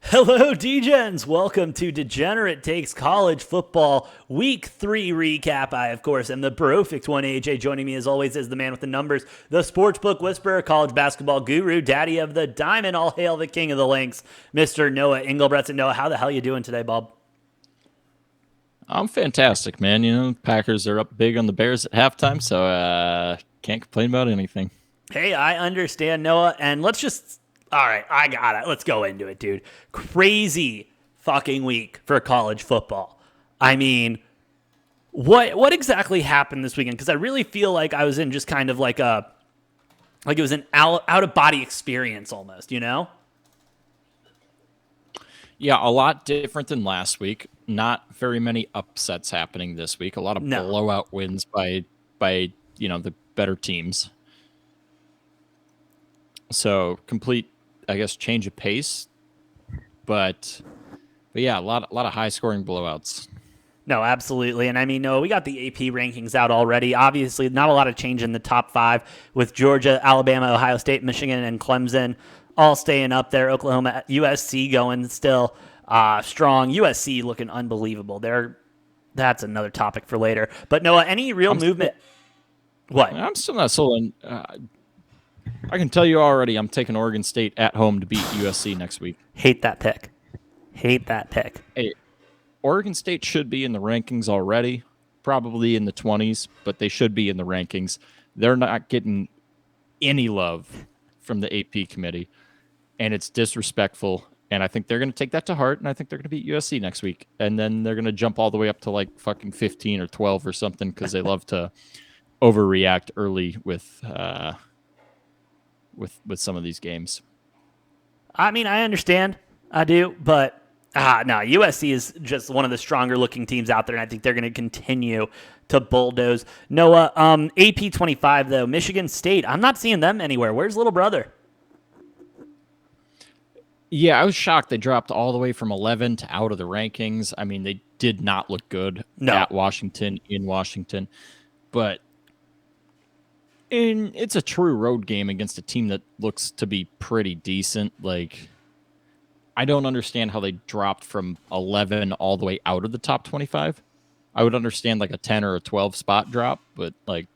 Hello, Degens! Welcome to Degenerate Takes College Football Week 3 recap. I, of course, am the Brofect1 AJ. Joining me, as always, is the man with the numbers, the sportsbook whisperer, college basketball guru, daddy of the diamond, all hail the king of the links, Mr. Noah Engelbretson. Noah, how the hell you doing today, Bob? I'm fantastic, man. You know, Packers are up big on the Bears at halftime, so can't complain about anything. Hey, I understand, Noah, and all right, I got it. Let's go into it, dude. Crazy fucking week for college football. I mean, what exactly happened this weekend? Because I really feel like I was in just kind of like it was an out of body experience almost, you know? Yeah, a lot different than last week. Not very many upsets happening this week. A lot of No. blowout wins by the better teams. So complete, I guess, change of pace. But yeah, a lot of high scoring blowouts. No, absolutely. And I mean, no, we got the AP rankings out already. Obviously, not a lot of change in the top five with Georgia, Alabama, Ohio State, Michigan, and Clemson all staying up there. Oklahoma, USC going still strong. USC looking unbelievable. That's another topic for later. But Noah, any real movement? What? I'm still not sold on. I can tell you already, I'm taking Oregon State at home to beat USC next week. Hate that pick. Hate that pick. Hey, Oregon State should be in the rankings already, probably in the 20s, but they should be in the rankings. They're not getting any love from the AP committee, and it's disrespectful. And I think they're going to take that to heart, and I think they're going to beat USC next week. And then they're going to jump all the way up to like fucking 15 or 12 or something because they love to overreact early with some of these games. I mean, I understand. I do, but no, USC is just one of the stronger looking teams out there, and I think they're going to continue to bulldoze. Noah, AP 25, though, Michigan State, I'm not seeing them anywhere. Where's little brother? Yeah, I was shocked they dropped all the way from 11 to out of the rankings. I mean, they did not look good No. at Washington, in Washington, but it's a true road game against a team that looks to be pretty decent. Like, I don't understand how they dropped from 11 all the way out of the top 25. I would understand like a 10 or a 12 spot drop, but like,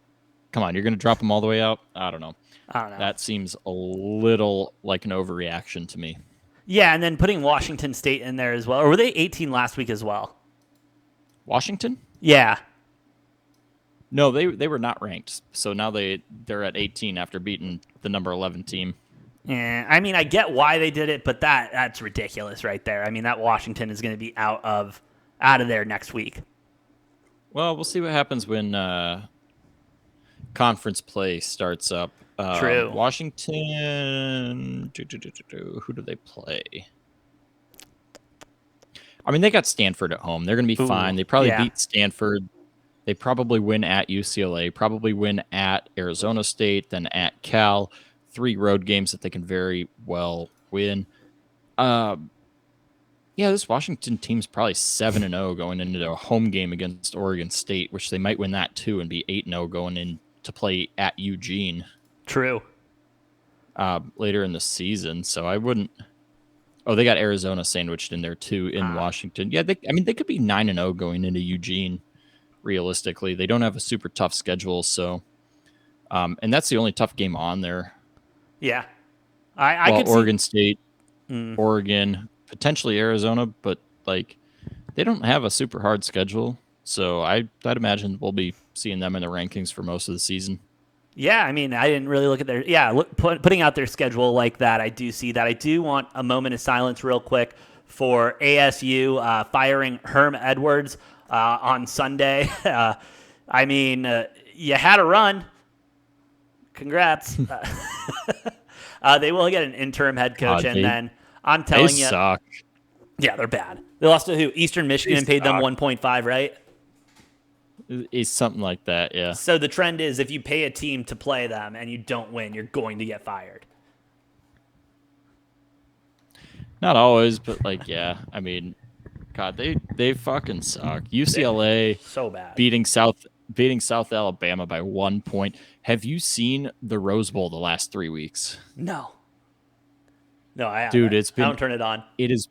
come on, you're going to drop them all the way out? I don't know. That seems a little like an overreaction to me. Yeah, and then putting Washington State in there as well. Or were they 18 last week as well? Washington? Yeah. No, they were not ranked. So now they're at 18 after beating the number 11 team. Yeah, I mean, I get why they did it, but that's ridiculous right there. I mean, that Washington is going to be out of there next week. Well, we'll see what happens when conference play starts up. True. Washington. Who do they play? I mean, they got Stanford at home. They're going to be fine. They probably beat Stanford. They probably win at UCLA, probably win at Arizona State, then at Cal. 3 road games that they can very well win. Yeah, this Washington team's probably 7-0 going into a home game against Oregon State, which they might win that too and be 8-0 going in to play at Eugene. True. Later in the season, so I wouldn't. Oh, they got Arizona sandwiched in there too in Washington. Yeah, they could be 9-0 going into Eugene. Realistically, they don't have a super tough schedule, so and that's the only tough game on there. Yeah, I could Oregon State, Oregon, potentially Arizona, but like they don't have a super hard schedule, so I'd imagine we'll be seeing them in the rankings for most of the season. Yeah, I mean, I didn't really look at putting out their schedule like that. I do see that. I do want a moment of silence real quick for ASU firing Herm Edwards on Sunday. I mean, you had a run. Congrats. They will get an interim head coach, and then I'm telling you, suck. Yeah, they're bad. They lost to who? Eastern Michigan paid them 1.5, right? It's something like that, yeah. So the trend is if you pay a team to play them and you don't win, you're going to get fired. Not always, but like, yeah. I mean, God, they fucking suck. UCLA so bad. beating South Alabama by 1 point. Have you seen the Rose Bowl the last 3 weeks? No. No, I Dude, haven't. I don't turn it on. It is.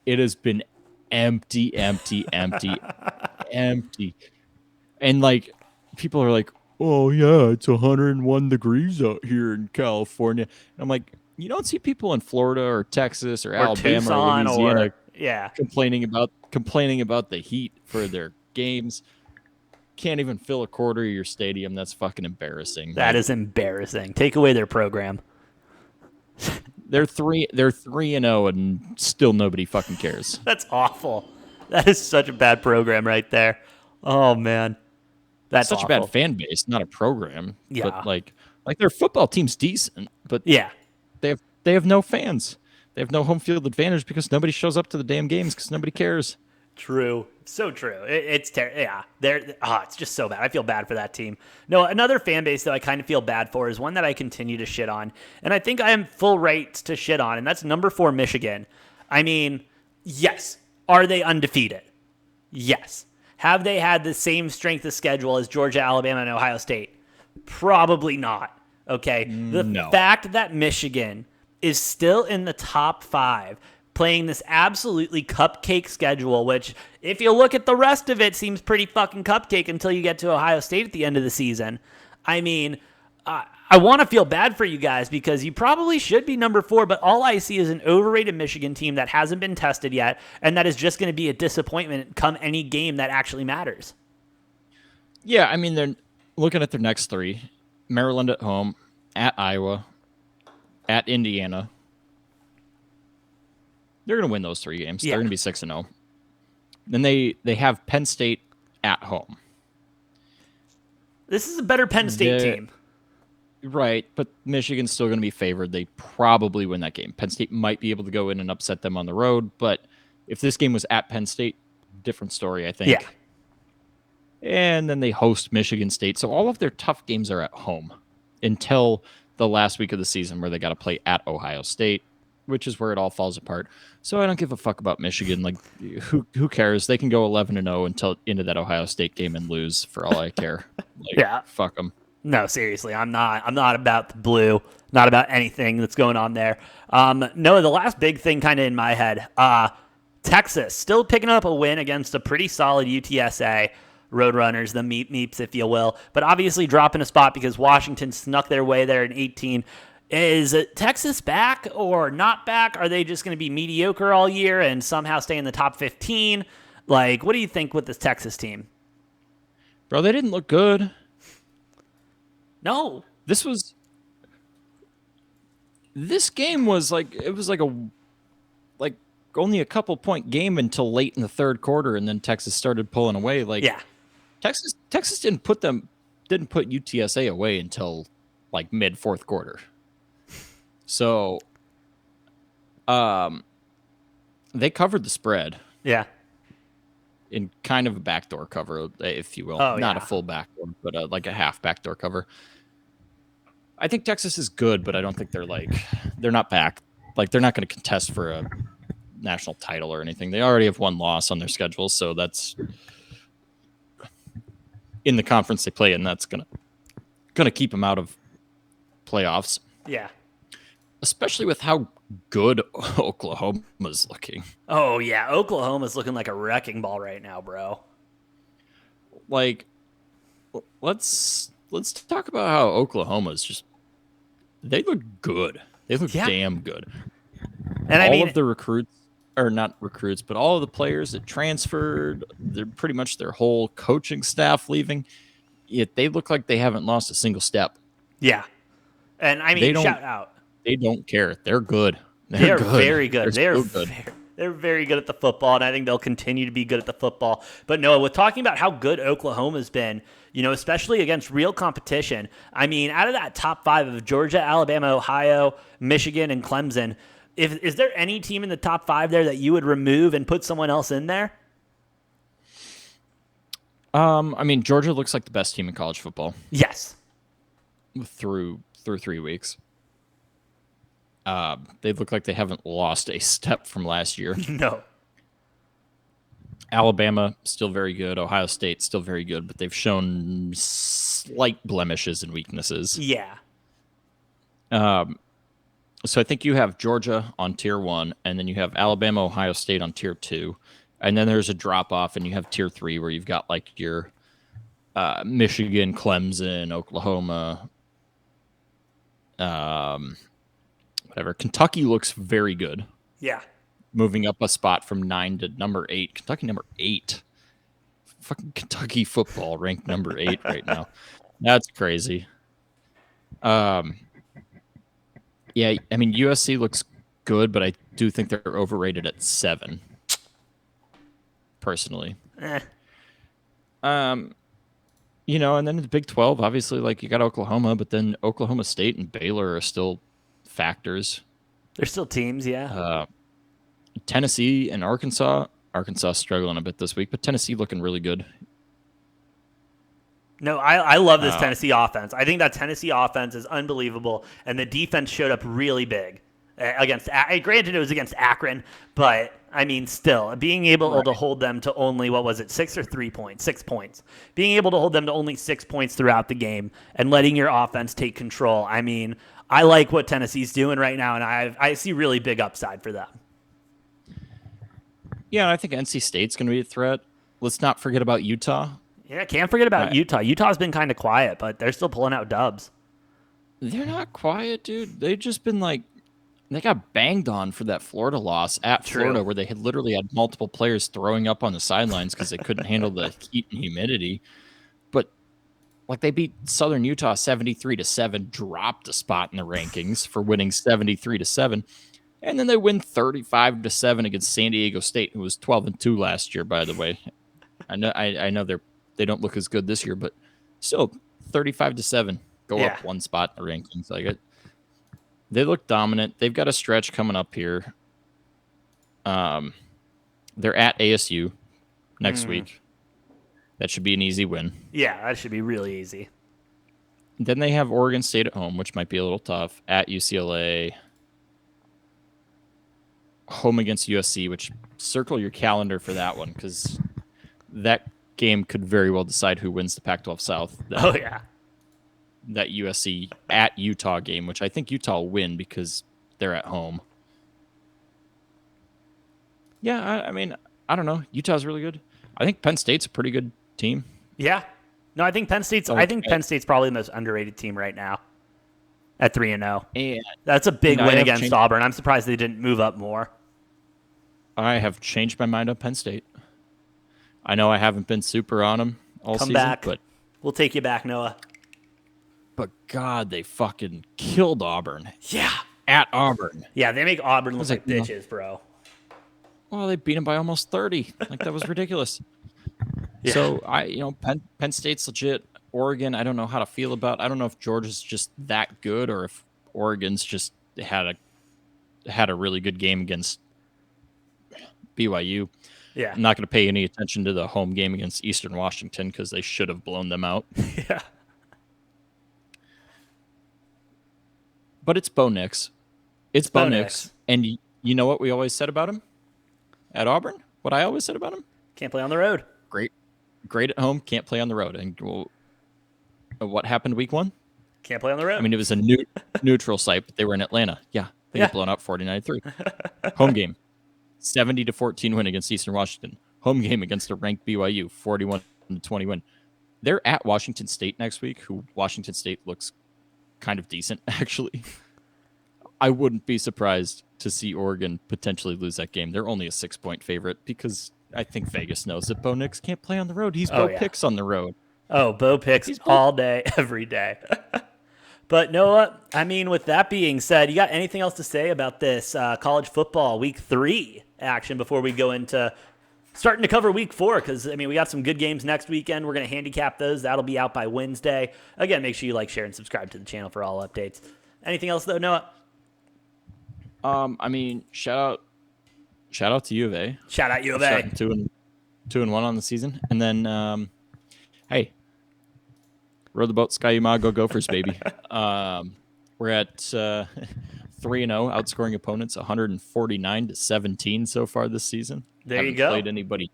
It has been empty, empty. And like people are like, "Oh yeah, it's 101 degrees out here in California." And I'm like, you don't see people in Florida or Texas or Alabama or Tucson Louisiana yeah. complaining about the heat for their games. Can't even fill a quarter of your stadium. That's fucking embarrassing. That is embarrassing. Take away their program. They're 3-0 and still nobody fucking cares. That's awful. That is such a bad program right there. Oh man. That's such awful. a bad fan base, not a program. Yeah. But like their football team's decent, but yeah, they have no fans. They have no home field advantage because nobody shows up to the damn games because nobody cares. True. So true. It's terrible. Yeah. It's just so bad. I feel bad for that team. No, another fan base that I kind of feel bad for is one that I continue to shit on. And I think I am full right to shit on, and that's number 4 Michigan. I mean, yes. Are they undefeated? Yes. Have they had the same strength of schedule as Georgia, Alabama, and Ohio State? Probably not. Okay. The fact that Michigan is still in the top 5 playing this absolutely cupcake schedule, which if you look at the rest of it seems pretty fucking cupcake until you get to Ohio State at the end of the season. I mean, I want to feel bad for you guys because you probably should be number 4, but all I see is an overrated Michigan team that hasn't been tested yet, and that is just going to be a disappointment come any game that actually matters. Yeah, I mean, they're looking at their next 3. Maryland at home, at Iowa, at Indiana. They're going to win those 3 games. Yeah. They're going to be 6-0. Then they have Penn State at home. This is a better Penn State team. Right, but Michigan's still going to be favored. They probably win that game. Penn State might be able to go in and upset them on the road, but if this game was at Penn State, different story, I think. Yeah. And then they host Michigan State. So all of their tough games are at home until the last week of the season where they got to play at Ohio State, which is where it all falls apart. So I don't give a fuck about Michigan. Like, who cares? They can go 11-0 until into that Ohio State game and lose for all I care. Like, yeah. Fuck them. No, seriously, I'm not about the blue, not about anything that's going on there. No, the last big thing kind of in my head, Texas still picking up a win against a pretty solid UTSA. Roadrunners, the meeps, if you will, but obviously dropping a spot because Washington snuck their way there in 18. Is Texas back or not back? Are they just going to be mediocre all year and somehow stay in the top 15? Like, what do you think with this Texas team? Bro, they didn't look good. No. This game was like only a couple point game until late in the third quarter, and then Texas started pulling away. Like, yeah. Texas didn't put UTSA away until like mid fourth quarter. So, they covered the spread. Yeah. In kind of a backdoor cover, if you will. Oh, not a full backdoor, but like a half backdoor cover. I think Texas is good, but I don't think they're not back. Like, they're not going to contest for a national title or anything. They already have one loss on their schedule, so that's in the conference they play in. That's gonna keep them out of playoffs. Yeah, especially with how good Oklahoma's looking. Oh yeah, Oklahoma's looking like a wrecking ball right now, bro. Like, let's talk about how Oklahoma's just. They look good. They look damn good. And all of the recruits, or not recruits, but all of the players that transferred, they're pretty much their whole coaching staff leaving. Yet they look like they haven't lost a single step. Yeah. And I mean, shout out. They don't care. They're good. They're very good. They're very good at the football, and I think they'll continue to be good at the football. But no, with talking about how good Oklahoma's been, especially against real competition, I mean, out of that top 5 of Georgia, Alabama, Ohio, Michigan, and Clemson, is there any team in the top 5 there that you would remove and put someone else in there? I mean, Georgia looks like the best team in college football. Yes. Through 3 weeks. They look like they haven't lost a step from last year. No. Alabama, still very good. Ohio State, still very good, but they've shown slight blemishes and weaknesses. Yeah. So I think you have Georgia on tier 1, and then you have Alabama, Ohio State on tier 2, and then there's a drop off, and you have tier 3 where you've got like your Michigan, Clemson, Oklahoma, whatever. Kentucky looks very good. Yeah. Moving up a spot from 9 to number 8. Kentucky number 8. Fucking Kentucky football ranked number 8 right now. That's crazy. Yeah, I mean USC looks good, but I do think they're overrated at 7. Personally. You know, and then the Big 12, obviously, like you got Oklahoma, but then Oklahoma State and Baylor are still factors. They're still teams, yeah. Tennessee and Arkansas. Arkansas struggling a bit this week, but Tennessee looking really good. No, I love this Tennessee offense. I think that Tennessee offense is unbelievable, and the defense showed up really big against. Granted, it was against Akron, but I mean, still being able to hold them to only 6 or 3 points, 6 points. Being able to hold them to only 6 points throughout the game and letting your offense take control. I mean, I like what Tennessee's doing right now, and I see really big upside for them. Yeah, I think NC State's going to be a threat. Let's not forget about Utah. Yeah, can't forget about Utah. Utah's been kind of quiet, but they're still pulling out dubs. They're not quiet, dude. They've just been like, they got banged on for that Florida loss at Florida, where they had literally had multiple players throwing up on the sidelines because they couldn't handle the heat and humidity. But like they beat Southern Utah 73-7, dropped a spot in the rankings for winning 73-7. And then they win 35-7 against San Diego State, who was 12-2 last year, by the way. I know they don't look as good this year, but still 35-7, go up one spot in the rankings. Like they look dominant. They've got a stretch coming up here. They're at ASU next week. That should be an easy win. Yeah, that should be really easy. Then they have Oregon State at home, which might be a little tough. At UCLA. Home against USC, which circle your calendar for that one, because that game could very well decide who wins the Pac-12 South. That USC at Utah game, which I think Utah will win because they're at home. Yeah, I mean, I don't know. Utah's really good. I think Penn State's a pretty good team. Yeah. No, I think Penn State's Penn State's probably the most underrated team right now at 3-0. And that's a big win against Auburn. I'm surprised they didn't move up more. I have changed my mind on Penn State. I know I haven't been super on them all season. Come back. But we'll take you back, Noah. But God, they fucking killed Auburn. Yeah. At Auburn. Yeah, they make Auburn look like bitches, bro. Well, they beat them by almost 30. Like, that was ridiculous. Yeah. So, Penn State's legit. Oregon, I don't know how to feel about. I don't know if Georgia's just that good or if Oregon's just had a really good game against BYU. Yeah. I'm not going to pay any attention to the home game against Eastern Washington because they should have blown them out. Yeah. But it's Bo Nix. It's Bo Nix. And you know what we always said about him at Auburn? What I always said about him? Can't play on the road. Great at home, can't play on the road. And what happened week 1? Can't play on the road. I mean, it was a neutral site, but they were in Atlanta. Yeah, they got blown out 49-3. Home game, 70-14 win against Eastern Washington. Home game against a ranked BYU, 41-20 win. They're at Washington State next week, who Washington State looks kind of decent, actually. I wouldn't be surprised to see Oregon potentially lose that game. They're only a 6-point favorite because I think Vegas knows that Bo Nix can't play on the road. He's Bo Picks on the road. Oh, Bo Picks all day, every day. But Noah, I mean, with that being said, you got anything else to say about this college football week 3 action before we go into starting to cover week 4? Because, I mean, we got some good games next weekend. We're going to handicap those. That'll be out by Wednesday. Again, make sure you like, share, and subscribe to the channel for all updates. Anything else, though, Noah? I mean, shout out to U of A. Shout out U of A. 2-1 on the season. And then, hey, row the boat, Sky Uma, go Gophers, baby. We're at 3-0, outscoring opponents 149-17 so far this season. There you go. Played anybody.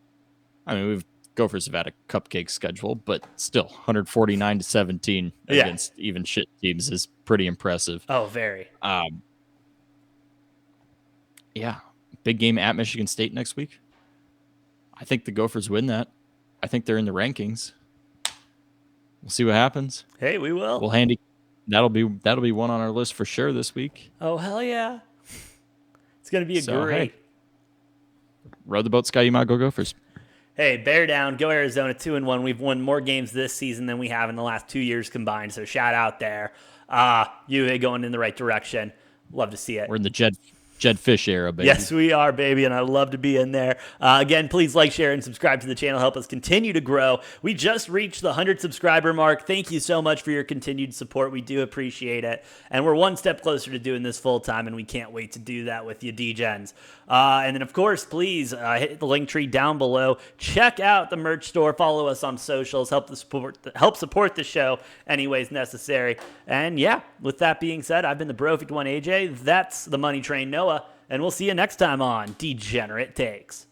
I mean, Gophers have had a cupcake schedule, but still 149-17 against even shit teams is pretty impressive. Oh, very. Yeah. Big game at Michigan State next week. I think the Gophers win that. I think they're in the rankings. We'll see what happens. Hey, we will. We'll handy. That'll be one on our list for sure this week. Oh, hell yeah. It's going to be great. Hey, row the boat, Sky. Go Gophers. Hey, bear down. Go Arizona 2-1. We've won more games this season than we have in the last 2 years combined. So shout out there. UA going in the right direction. Love to see it. We're in the Jed Fish era, baby. Yes, we are, baby, and I love to be in there. Again, please like, share, and subscribe to the channel. Help us continue to grow. We just reached the 100 subscriber mark. Thank you so much for your continued support. We do appreciate it. And we're one step closer to doing this full time, and we can't wait to do that with you, D-Gens. And then, of course, please hit the link tree down below. Check out the merch store. Follow us on socials. Help support the show any ways necessary. And yeah, with that being said, I've been the Brofect1 AJ. That's the Money Train Noah. And we'll see you next time on Degenerate Takes.